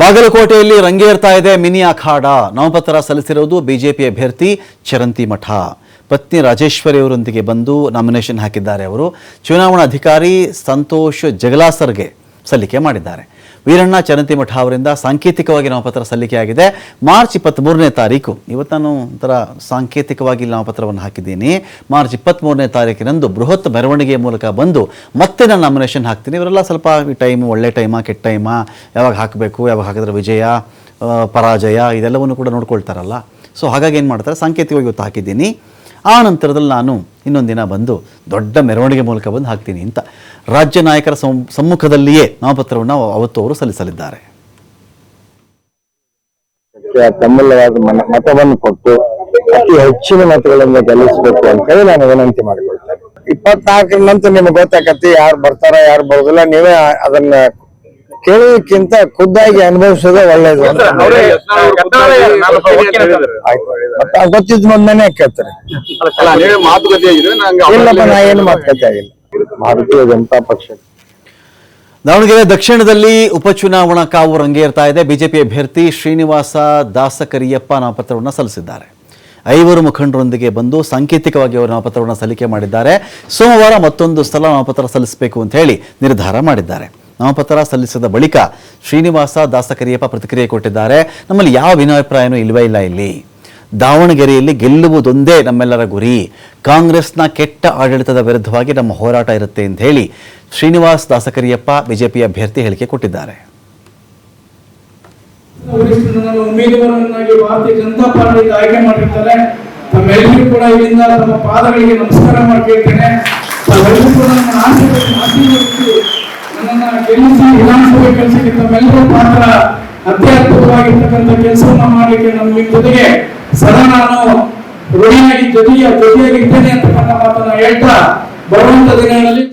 ಬಾಗಲಕೋಟೆಯಲ್ಲಿ ರಂಗೇರ್ತಾ ಇದೆ ಮಿನಿ ಅಖಾಡ. ನಾಮಪತ್ರ ಸಲ್ಲಿಸಿರುವುದು ಬಿಜೆಪಿ ಅಭ್ಯರ್ಥಿ ಚರಂತಿ ಮಠ. ಪತ್ನಿ ರಾಜೇಶ್ವರಿ ಅವರೊಂದಿಗೆ ಬಂದು ನಾಮಿನೇಷನ್ ಹಾಕಿದ್ದಾರೆ. ಅವರು ಚುನಾವಣಾ ಅಧಿಕಾರಿ ಸಂತೋಷ್ ಜಗಲಾಸರ್ಗೆ ಸಲ್ಲಿಕೆ ಮಾಡಿದ್ದಾರೆ. ವೀರಣ್ಣ ಚರಂತಿಮಠ ಅವರಿಂದ ಸಾಂಕೇತಿಕವಾಗಿ ನಾಮಪತ್ರ ಸಲ್ಲಿಕೆಯಾಗಿದೆ. ಮಾರ್ಚ್ 23ನೇ ತಾರೀಕು, ಇವತ್ತು ನಾನು ಒಂಥರ ಸಾಂಕೇತಿಕವಾಗಿ ನಾಮಪತ್ರವನ್ನು ಹಾಕಿದ್ದೀನಿ. ಮಾರ್ಚ್ 23ನೇ ತಾರೀಕಿನಂದು ಬೃಹತ್ ಮೆರವಣಿಗೆ ಮೂಲಕ ಬಂದು ಮತ್ತೆ ನಾನು ನಾಮಿನೇಷನ್ ಹಾಕ್ತೀನಿ. ಇವರೆಲ್ಲ ಸ್ವಲ್ಪ ಟೈಮು ಒಳ್ಳೆ ಟೈಮಾ ಕೆಟ್ಟ ಟೈಮಾ, ಯಾವಾಗ ಹಾಕಬೇಕು, ಯಾವಾಗ ಹಾಕಿದ್ರೆ ವಿಜಯ ಪರಾಜಯ ಇದೆಲ್ಲವನ್ನು ಕೂಡ ನೋಡ್ಕೊಳ್ತಾರಲ್ಲ. ಸೊ ಹಾಗಾಗಿ ಏನು ಮಾಡ್ತಾರೆ, ಸಾಂಕೇತಿಕವಾಗಿ ಇವತ್ತು ಹಾಕಿದ್ದೀನಿ. ಆ ನಂತರದಲ್ಲಿ ನಾನು ಇನ್ನೊಂದು ದಿನ ಬಂದು ದೊಡ್ಡ ಮೆರವಣಿಗೆ ಮೂಲಕ ಬಂದು ಹಾಕ್ತೀನಿ ಅಂತ ರಾಜ್ಯ ನಾಯಕರ ಸಮ್ಮುಖದಲ್ಲಿಯೇ ನಾಮಪತ್ರವನ್ನು ಅವತ್ತು ಅವರು ಸಲ್ಲಿಸಲಿದ್ದಾರೆ. ತಮ್ಮೆಲ್ಲವಾದ ಮತವನ್ನು ಕೊಟ್ಟು ಅತಿ ಹೆಚ್ಚಿನ ಮತಗಳಿಂದ ಗೆಲ್ಲಿಸಬೇಕು ಅಂತ ಹೇಳಿ ನಾನು ವಿನಂತಿ ಮಾಡಿಕೊಳ್ತೇನೆ. 24 ನಂತರ ನಿಮ್ಗೆ ಗೊತ್ತಾಗತ್ತೆ ಯಾರು ಬರ್ತಾರ ಯಾರು ಬರೋದಿಲ್ಲ. ನೀವೇ ಅದನ್ನ ಕೇಳೋದಕ್ಕಿಂತ ಖುದ್ದಾಗಿ ಅನುಭವಿಸೋದೇ ಒಳ್ಳೇದು. ಗೊತ್ತಿದ್ ಮುಂದೆನೆ ಕೇಳ್ತಾರೆ. ಇಲ್ಲಪ್ಪ ನಾ ಏನು ಮಾತುಕತೆ ಆಗಿಲ್ಲ. ಭಾರತೀಯ ಜನತಾ ಪಕ್ಷ ದಾವಣಗೆರೆ ದಕ್ಷಿಣದಲ್ಲಿ ಉಪಚುನಾವಣಾ ಕಾವು ರಂಗೇರ್ತಾ ಇದೆ. ಬಿಜೆಪಿ ಅಭ್ಯರ್ಥಿ ಶ್ರೀನಿವಾಸ ದಾಸಕರಿಯಪ್ಪ ನಾಮಪತ್ರವನ್ನು ಸಲ್ಲಿಸಿದ್ದಾರೆ. 5 ಮುಖಂಡರೊಂದಿಗೆ ಬಂದು ಸಾಂಕೇತಿಕವಾಗಿ ಅವರು ನಾಮಪತ್ರವನ್ನು ಸಲ್ಲಿಕೆ ಮಾಡಿದ್ದಾರೆ. ಸೋಮವಾರ ಮತ್ತೊಂದು ಸಲ ನಾಮಪತ್ರ ಸಲ್ಲಿಸಬೇಕು ಅಂತ ಹೇಳಿ ನಿರ್ಧಾರ ಮಾಡಿದ್ದಾರೆ. ನಾಮಪತ್ರ ಸಲ್ಲಿಸಿದ ಬಳಿಕ ಶ್ರೀನಿವಾಸ ದಾಸಕರಿಯಪ್ಪ ಪ್ರತಿಕ್ರಿಯೆ ಕೊಟ್ಟಿದ್ದಾರೆ. ನಮ್ಮಲ್ಲಿ ಯಾವ ಭಿನ್ನಾಭಿಪ್ರಾಯನೂ ಇಲ್ಲವೇ ಇಲ್ಲ. ಇಲ್ಲಿ ದಾವಣಗೆರೆಯಲ್ಲಿ ಗೆಲ್ಲುವುದೊಂದೇ ನಮ್ಮೆಲ್ಲರ ಗುರಿ. ಕಾಂಗ್ರೆಸ್ನ ಕೆಟ್ಟ ಆಡಳಿತದ ವಿರುದ್ಧವಾಗಿ ನಮ್ಮ ಹೋರಾಟ ಇರುತ್ತೆ ಅಂತ ಹೇಳಿ ಶ್ರೀನಿವಾಸ ದಾಸಕರಿಯಪ್ಪ ಬಿಜೆಪಿ ಅಭ್ಯರ್ಥಿ ಹೇಳಿಕೆ ಕೊಟ್ಟಿದ್ದಾರೆ. ಉಮೇದುವಾರನ್ನಾಗಿ ಭಾರತೀಯ ಜನತಾ ಪಾರ್ಟಿ ಆಯ್ಕೆ ಮಾಡಿರ್ತಾರೆ. ತಮ್ಮೆಲ್ಲರಿಗೂ ಕೂಡ ಇಲ್ಲಿಂದ ತಮ್ಮ ಪಾದಗಳಿಗೆ ನಮಸ್ಕಾರ ಮಾಡ್ಕೊಳ್ತೇನೆ. ತಾವೆಲ್ಲರೂ ಕೂಡ ನನ್ನ ಆಶೀರ್ವದಿಸಿ ನನ್ನನ್ನು ಗೆಲ್ಲಿಸಿ ವಿಧಾನಸಭೆ ಕೆಲಸಕ್ಕೆ ತಮ್ಮೆಲ್ಲರ ಪಾತ್ರ ಅತ್ಯದ್ಭುತವಾಗಿರ್ತಕ್ಕಂಥ ಕೆಲಸವನ್ನ ಮಾಡಲಿಕ್ಕೆ ನಮ್ಮ ಜೊತೆಗೆ ಸದಾ ನಾನು ಋಣಿಯಾಗಿ ಜೊತೆಯಾಗಿರ್ತೇನೆ ಅಂತಕ್ಕಂಥ ಮಾತನ್ನ ಹೇಳ್ತಾ ಬರುವಂತ ದಿನಗಳಲ್ಲಿ